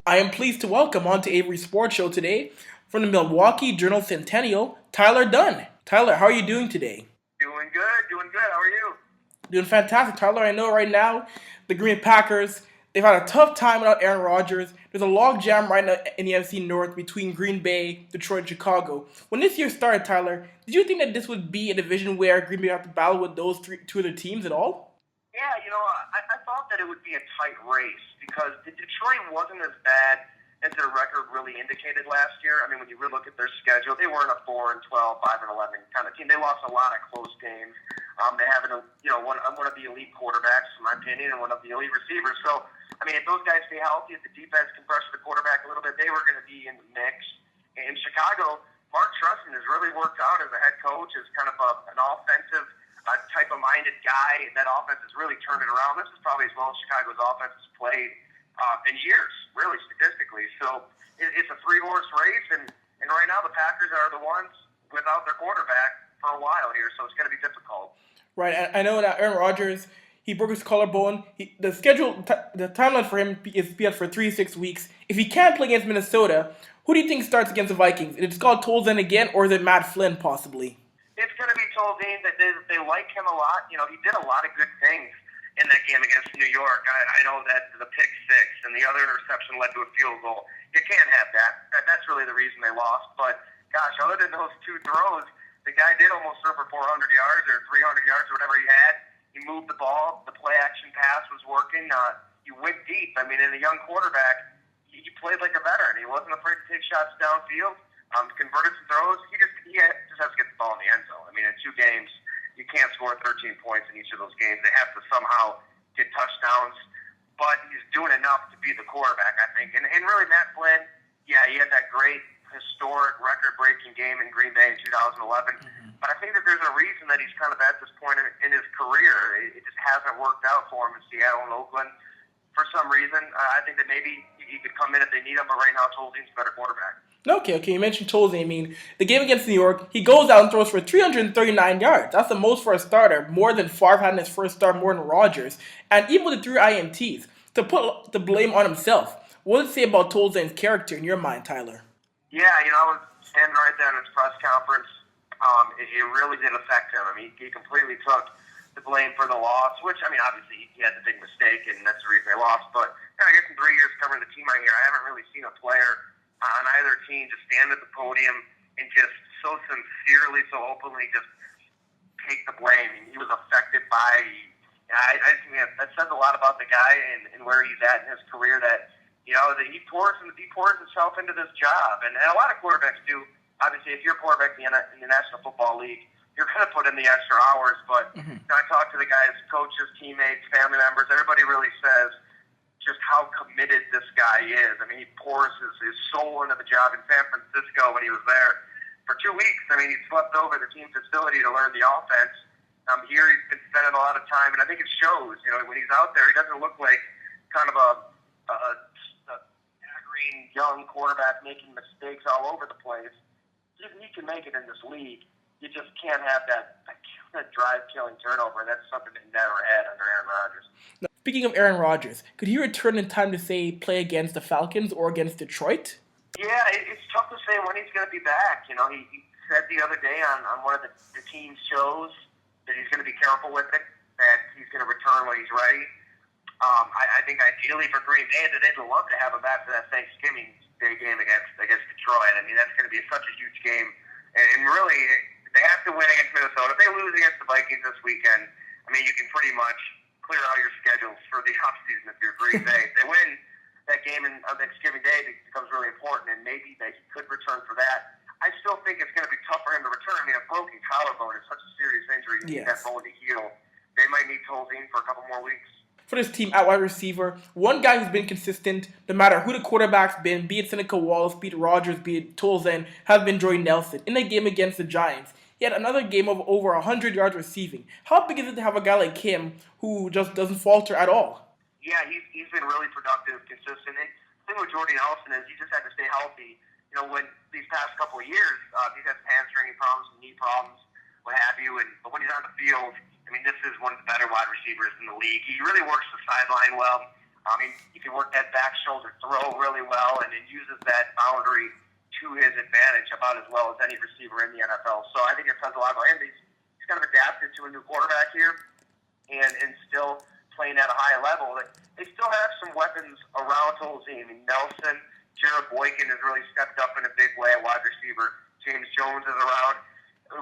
I am pleased to welcome onto Avery Sports Show today from the Milwaukee Journal Sentinel, Tyler Dunne. Tyler, how are you doing today? Doing good, doing good. How are you? Doing fantastic, Tyler. I know right now the Green Bay Packers, they've had a tough time without Aaron Rodgers. There's a log jam right now in the NFC North between Green Bay, Detroit, and Chicago. When this year started, Tyler, did you think that this would be a division where Green Bay would have to battle with those two other teams at all? Yeah, I thought that it would be a tight race because Detroit wasn't as bad as their record really indicated last year. I mean, when you really look at their schedule, they weren't a 4-12, 5-11 kind of team. They lost a lot of close games. They have one of the elite quarterbacks, in my opinion, and one of the elite receivers. So, I mean, if those guys stay healthy, if the defense can pressure the quarterback a little bit, they were going to be in the mix. In Chicago, Mark Trustin has really worked out as a head coach, as kind of an offensive type of minded guy. That offense has really turned it around. This is probably as well as Chicago's offense has played in years, really statistically. So it's a three-horse race, and right now the Packers are the ones without their quarterback for a while here, so it's going to be difficult. Right, I know that Aaron Rodgers, he broke his collarbone. The timeline for him is be out for 3 to 6 weeks. If he can't play against Minnesota, who do you think starts against the Vikings? Is it Scott Tolzien again, or is it Matt Flynn possibly? It's going to be Tolzien. That they like him a lot. You know, he did a lot of good things in that game against New York. I know that the pick six and the other interception led to a field goal. You can't have that's really the reason they lost. But gosh, other than those two throws, the guy did almost throw for 400 yards or 300 yards or whatever he had. He moved the ball. The play action pass was working. He went deep. I mean, in a young quarterback, he played like a veteran. He wasn't afraid to take shots downfield. Converted some throws. He just has to get the ball in the end zone. I mean, in 2 games, you can't score 13 points in each of those games. They have to somehow get touchdowns. But he's doing enough to be the quarterback, I think. And really, Matt Flynn, yeah, he had that great, historic, record-breaking game in Green Bay in 2011. But I think that there's a reason that he's kind of at this point in his career. It just hasn't worked out for him in Seattle and Oakland. For some reason, I think that maybe he could come in if they need him, but right now, Tolzien's a better quarterback. Okay. You mentioned Tolzien. I mean, the game against New York, he goes out and throws for 339 yards. That's the most for a starter, more than Favre had in his first start, more than Rodgers. And even with the 3 INTs, to put the blame on himself, what does it say about Tolzien's character in your mind, Tyler? Yeah, I was standing right there in his press conference. It really did affect him. I mean, he completely took the blame for the loss, which, I mean, obviously he had the big mistake, and that's the reason they lost. But I guess in 3 years covering the team right here, I haven't really seen a player on either team just stand at the podium and just so sincerely, so openly just take the blame. And he was affected by. I think that says a lot about the guy and where he's at in his career. That that he pours himself into this job, and a lot of quarterbacks do. Obviously, if you're a quarterback in the National Football League, you're going to put in the extra hours. But I talk to the guys, coaches, teammates, family members. Everybody really says just how committed this guy is. I mean, he pours his soul into the job in San Francisco when he was there for 2 weeks. I mean, he slept over the team facility to learn the offense. Here he's been spending a lot of time, and I think it shows. When he's out there, he doesn't look like kind of a green young quarterback making mistakes all over the place. He can make it in this league. You just can't have that drive-killing turnover. That's something they never had under Aaron Rodgers. Now, speaking of Aaron Rodgers, could he return in time to, say, play against the Falcons or against Detroit? Yeah, it's tough to say when he's going to be back. He said the other day on one of the team shows that he's going to be careful with it, that he's going to return when he's ready. I think ideally for Green Bay, that they'd love to have him back for that Thanksgiving Day game against Detroit. I mean, that's going to be such a huge game. And really, they have to win against Minnesota. If they lose against the Vikings this weekend, I mean, you can pretty much clear out your schedules for the offseason if you're Green Bay. If they win that game on Thanksgiving Day, it becomes really important, and maybe they could return for that. I still think it's going to be tough for him to return. I mean, a broken collarbone is such a serious injury. You need that bone to heal. They might need Tolzien for a couple more weeks. For this team at wide receiver, one guy who's been consistent, no matter who the quarterback's been, be it Seneca Wallace, be it Rodgers, be it Tolzien, has been Jordy Nelson. In the game against the Giants, he had another game of over 100 yards receiving. How big is it to have a guy like him who just doesn't falter at all? Yeah, he's been really productive, consistent. And the thing with Jordy Nelson is he just had to stay healthy. When these past couple of years, he's had hamstring problems, knee problems, what have you. But when he's on the field, I mean, this is one of the better wide receivers in the league. He really works the sideline well. I mean, he can work that back shoulder throw really well and it uses that boundary to his advantage about as well as any receiver in the NFL. So I think it says a lot about him. He's kind of adapted to a new quarterback here and still playing at a high level. They still have some weapons around Tolzien. I mean, Nelson, Jared Boykin has really stepped up in a big way at wide receiver. James Jones is around.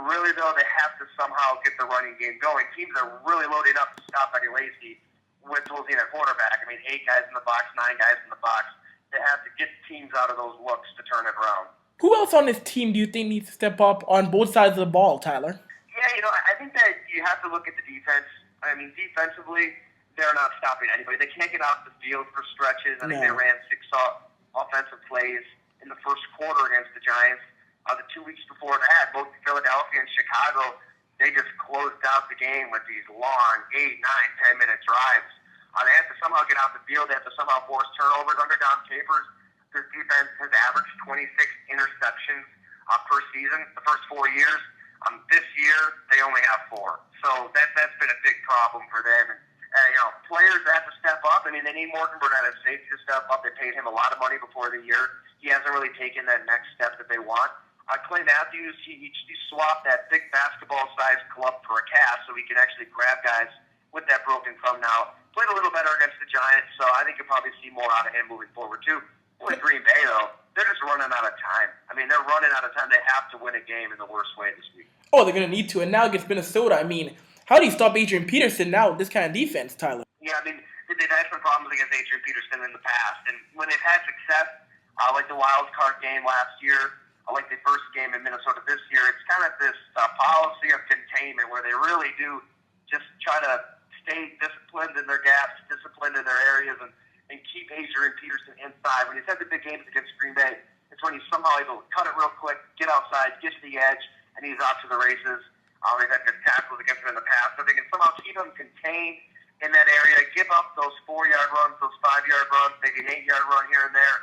Really, though, they have to somehow get the running game going. Teams are really loading up to stop Eddie Lacy with Tolzien at quarterback. I mean, 8 guys in the box, 9 guys in the box. They have to get teams out of those looks to turn it around. Who else on this team do you think needs to step up on both sides of the ball, Tyler? Yeah, I think that you have to look at the defense. I mean, defensively, they're not stopping anybody. They can't get off the field for stretches. I think they ran 6 offensive plays in the first quarter against the Giants. The 2 weeks before that, both Philadelphia and Chicago, they just closed out the game with these long 8, 9, 10-minute drives. They have to somehow get out the field. They have to somehow force turnovers under Dom Capers. This defense has averaged 26 interceptions per season the first 4 years. This year, they only have 4. So that's been a big problem for them. And, players have to step up. I mean, they need Morgan Burnett as safety to step up. They paid him a lot of money before the year. He hasn't really taken that next step that they want. Clay Matthews, he swapped that big basketball-sized club for a cast so he can actually grab guys with that broken thumb now. Played a little better against the Giants, so I think you'll probably see more out of him moving forward, too. With Green Bay, though, they're just running out of time. I mean, they're running out of time. They have to win a game in the worst way this week. Oh, they're going to need to. And now against Minnesota, I mean, how do you stop Adrian Peterson now with this kind of defense, Tyler? Yeah, I mean, they've had some problems against Adrian Peterson in the past. And when they've had success, like the wild card game last year, like the first game in Minnesota this year, it's kind of this policy of containment where they really do just try to stay disciplined in their gaps, disciplined in their areas, and keep Adrian Peterson inside. When he's had the big games against Green Bay, it's when he's somehow able to cut it real quick, get outside, get to the edge, and he's off to the races. They've had good tackles against him in the past, so they can somehow keep him contained in that area, give up those 4-yard runs, those 5-yard runs, maybe an 8-yard run here and there.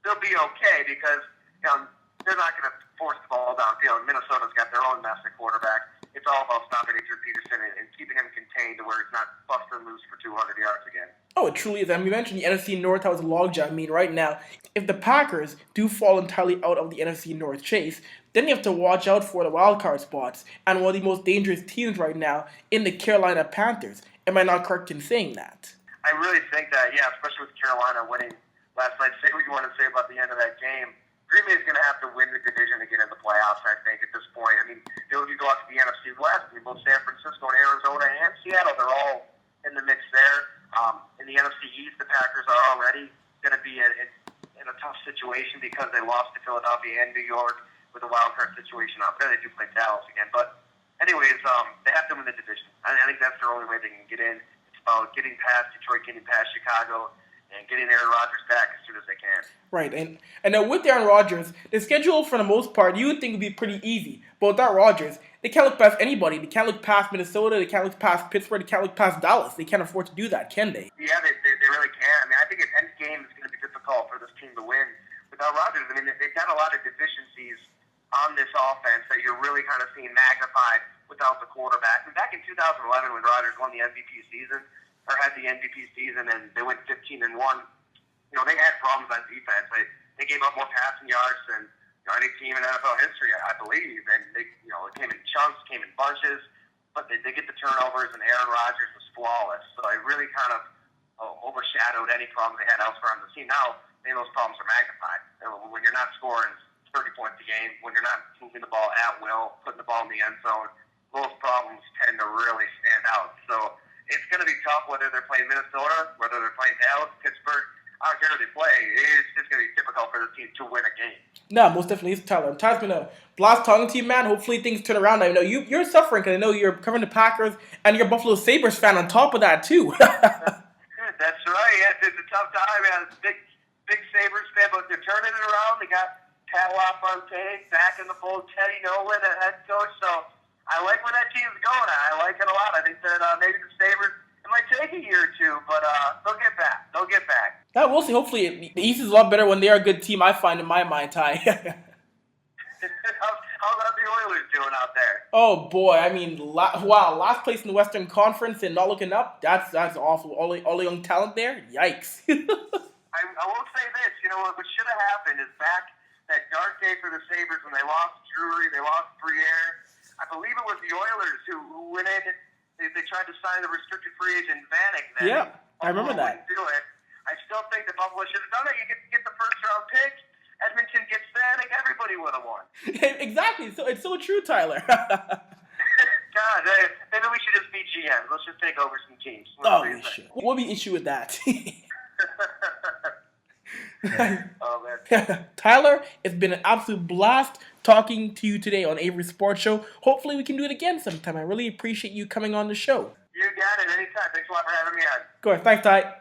They'll be okay because they're not going to force the ball downfield. Minnesota's got their own mess at quarterback. It's all about stopping Adrian Peterson and keeping him contained to where he's not busting loose for 200 yards again. Oh, it truly is. I mean, you mentioned the NFC North, how it's a logjam. I mean, right now, if the Packers do fall entirely out of the NFC North chase, then you have to watch out for the wildcard spots and one of the most dangerous teams right now in the Carolina Panthers. Am I not correct in saying that? I really think that, yeah, especially with Carolina winning last night. Say what you want to say about the end of that game. Green Bay is going to have to win the division to get in the playoffs, I think, at this point. I mean, you go out to the NFC West, I mean, both San Francisco and Arizona and Seattle, they're all in the mix there. In the NFC East, the Packers are already going to be in a tough situation because they lost to Philadelphia and New York with a wild card situation out there. They do play Dallas again. But anyways, they have to win the division. I think that's their only way they can get in. It's about getting past Detroit, getting past Chicago, and getting Aaron Rodgers back as soon as they can. Right, and now with Aaron Rodgers, the schedule for the most part you would think would be pretty easy. But without Rodgers, they can't look past anybody. They can't look past Minnesota. They can't look past Pittsburgh. They can't look past Dallas. They can't afford to do that, can they? Yeah, they really can. I mean, I think an end game is going to be difficult for this team to win without Rodgers. I mean, they've got a lot of deficiencies on this offense that you're really kind of seeing magnified without the quarterback. And back in 2011 when Rodgers won the MVP season, or had the MVP season, and they went 15-1. They had problems on defense. They gave up more passing yards than any team in NFL history, I believe. And it came in chunks, came in bunches, but they get the turnovers, and Aaron Rodgers was flawless. So it really kind of overshadowed any problems they had elsewhere on the team. Now, those problems are magnified. When you're not scoring 30 points a game, when you're not moving the ball at will, putting the ball in the end zone, those problems tend to really stand out. So it's going to be tough whether they're playing Minnesota, whether they're playing Dallas, Pittsburgh. I don't care who they play. It's just going to be difficult for the team to win a game. No, most definitely is, Tyler. Tyler's been a blast talking to you, man. Hopefully things turn around. I know you're suffering because I know you're covering the Packers and you're a Buffalo Sabres fan on top of that, too. That's right. Yeah, it's a tough time, man. Big Sabres fan, but they're turning it around. They got Pat LaFontaine back in the fold, Teddy Nolan, the head coach. So I like where that team's going. I like it a lot. I think that maybe the Sabres, it might take a year or two, but they'll get back. They'll get back. Yeah, we'll see. Hopefully, the East is a lot better when they're a good team, I find, in my mind, Ty. How's about the Oilers doing out there? Oh boy, I mean, wow, last place in the Western Conference and not looking up. That's awful. All the young talent there. Yikes. I will say this. You know what should have happened is back that dark day for the Sabres when they lost Drury, they lost Briere. I believe it was the Oilers who went in. They tried to sign the restricted free agent Vanek. Then Yeah, I remember that. Do it. I still think the Buffalo should have done it. You get the first round pick. Edmonton gets Vanek. Everybody would have won. Exactly. So it's so true, Tyler. God, maybe we should just be GMs. Let's just take over some teams. Oh, we should. What would be the issue with that? Oh, man. Tyler, it's been an absolute blast talking to you today on Avry Sports Show. Hopefully we can do it again sometime. I really appreciate you coming on the show. You got it anytime. Thanks a lot for having me on. Of course. Thanks, Ty.